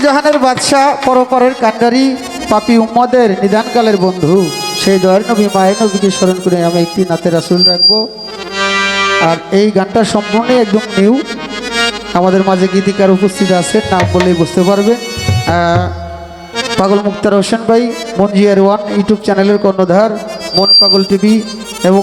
জাহানের বাদশাহ পরপরের কান্ডারি পাপি উম্মদের নিদানকালের বন্ধু সেই দয়ার নবী মায়ের নবীকে স্মরণ করে আমি একটি নাতে রাসূল রাখবো। আর এই গানটা সম্পূর্ণ একদম নিউ, আমাদের মাঝে গীতিকার উপস্থিত আছেন, নাম বললেই বুঝতে পারবেন। পাগল মুক্তার হোসেন ভাই, মনজিয়ার ওয়ান ইউটিউব চ্যানেলের কর্ণধার, মন পাগল টিভি এবং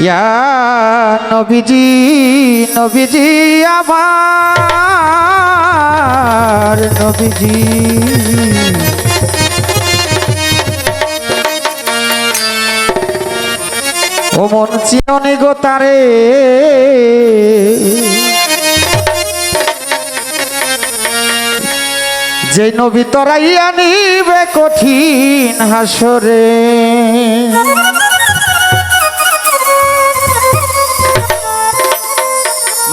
ইয়া নবীজি নবীজি আমার নবীজি, ও মন চিননি গো তারে, যে নবী তরাইয়া নিবে কঠিন হাসরে।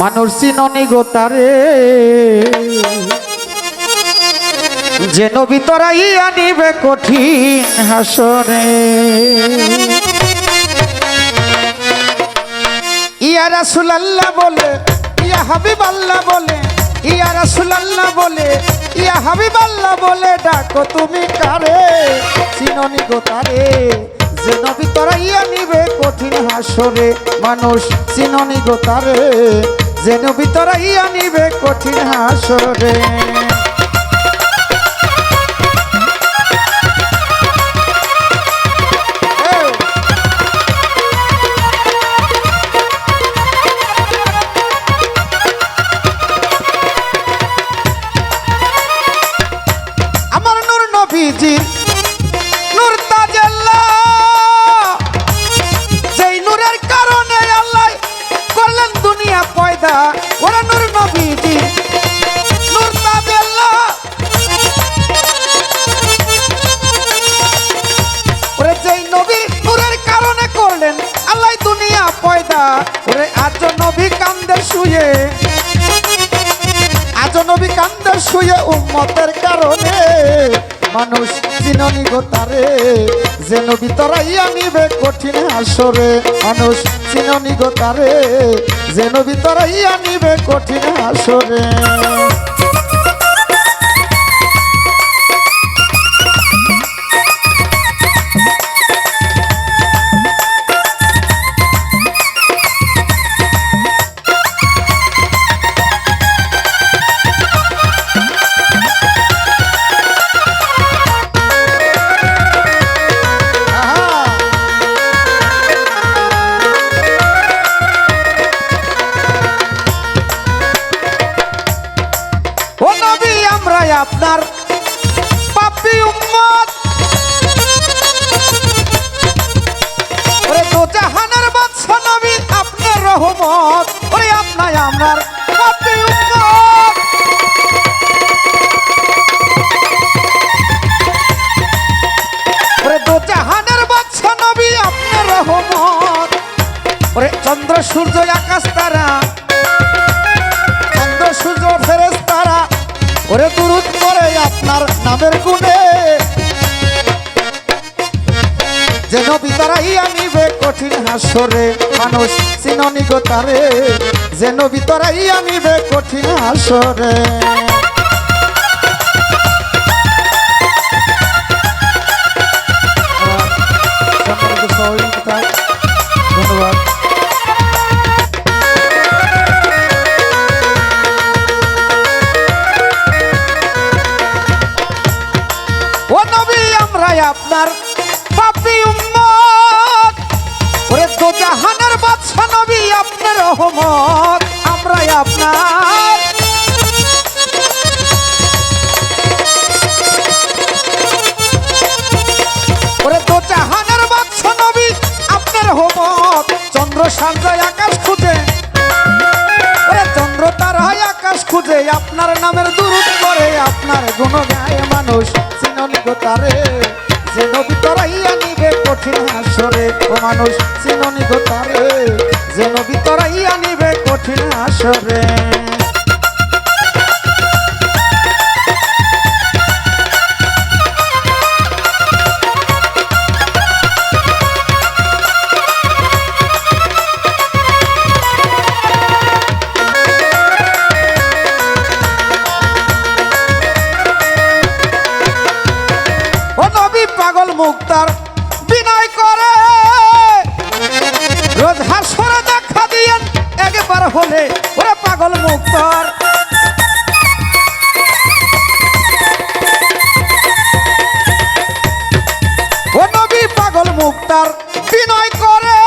মানুষ চিননি গো তারে, যে নবী তরাইয়া নিবে কঠিন হাসরে। ইয়া রাসূলুল্লাহ বলে, ইয়া হাবিবাল্লাহ বলে, ইয়া রাসূলুল্লাহ বলে, ইয়া হাবিবাল্লাহ বলে ডাকো তুমি কারে, চিননি গো তারে, যে নবী তরাইয়া নিবে কঠিন হাসরে। মানুষ চিননি গো তারে, যে নবী তরাইয়া নিবে কঠিন হাসরে। আমার নূর নবীজি নূর তাজাল্লাহ, যেই নূরের কারণে আল্লাহ করলেন দুনিয়া পয়দা। ওরে নূর নবীজি নূর তাজাল্লাহ, ওরে যেই নবী নূরের কারণে করলেন আল্লাহ দুনিয়া পয়দা। ওরে আজ নবী কান্দে শুয়ে, আজ নবী কান্দে শুয়ে উম্মতের কারণে। মানুষ চিননি গো তারে, যে নবী তরাইয়া নিবে কঠিন হাসরে। মানুষ চিননি গো তারে, যে নবী তরাইয়া নিবে কঠিন হাসরে। আপনার পাপী উম্মত, ওরে দোজাহানের বাদশা নবী আপনার রহমত। ওরে আপনার আমার পাপী উম্মত, ওরে দোজাহানের বাদশা নবী আপনার রহমত। ওরে চন্দ্র সূর্য আকাশ তারা, চন্দ্র সূর্য ফেরেশতারা ওরে দুরূদ করে আপনার নামের গুণে। যে নবী তরাইয়া নিবে কঠিন হাসরে। মানুষ চিননি গো তারে, যে নবী তরাইয়া নিবে কঠিন হাসরে। ধন্যবাদ। ও নবী আমরাই আপনার পাপী উম্মত, ওরে দোজাহানের বাদশা নবী আপনার রহমত। আমরাই আপনার, ওরে দোজাহানের বাদশা নবী আপনার রহমত। চন্দ্র সাজায় আকাশ খুঁজে, ওরে চন্দ্র তারায় আকাশ খুঁজে আপনার নামের দুরূদ করে, আপনার গুণ গায়। মানুষ চিননি গো তারে, যে নবী তরাইয়া নিবে কঠিন হাসরে। ও মানুষ চিননি গো তারে, যে নবী তরাইয়া নিবে কঠিন হাসরে। মুক্তার বিনয় করে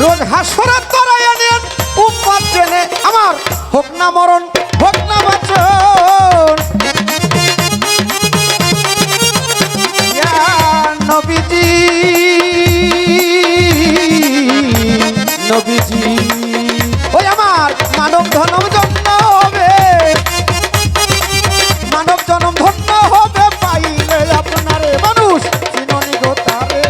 রোজ হাসরে তরাইয়া নেন উম্মত জেনে আমার হোক না মরণ হোক না বাঁচন ইয়া নবীজি নবীজি ওই আমার মানব ধনম জন্ম হবে মানব জনম ধন্য হবে পাইলে আপনারে মানুষ চিননি গো তারে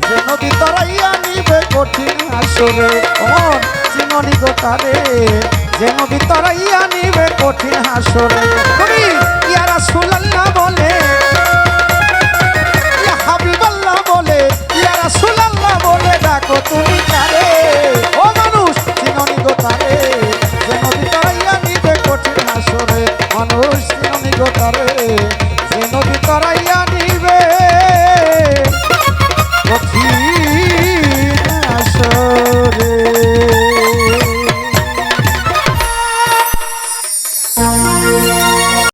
যে নদী তরাইয়া নিবে কঠিন হাসরে অমন চিননি গো তারে যে নদী তরাইয়া নিবে কঠিন হাসরে তুমি ইয়া রাসূলুল্লাহ বলে ইয়া হাবিবাল্লাহ বলে ইয়া রাসূলুল্লাহ বলে ডাকো তুমি কারে ও মানুষ চিননি গো তারে যে নদী তরাইয়া নিবে কঠিন হাসরে মানুষ চিননি গো তারে যে নদী তরাইয়া নিবে কঠিন